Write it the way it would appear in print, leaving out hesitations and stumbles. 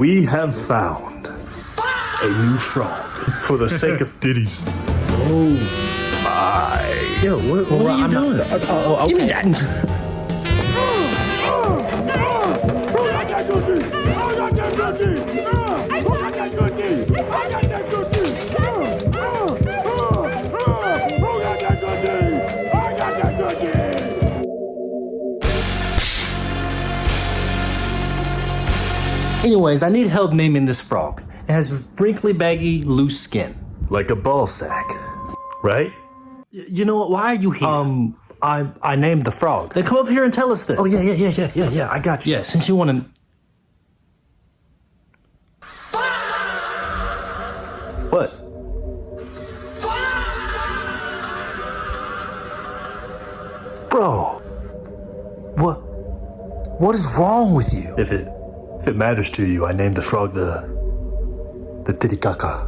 We have found a new frog for the sake of Diddy's. Oh my. Yo, what are you doing? Okay. Give me that. Anyways, I need help naming this frog. It has wrinkly, baggy, loose skin. Like a ball sack, right? You know what? Why are you here? I named the frog. Then come up here and tell us this. Oh, yeah, I got you. Yeah, since you want to... What? Bro. What is wrong with you? If it matters to you, I named the frog the Titicaca.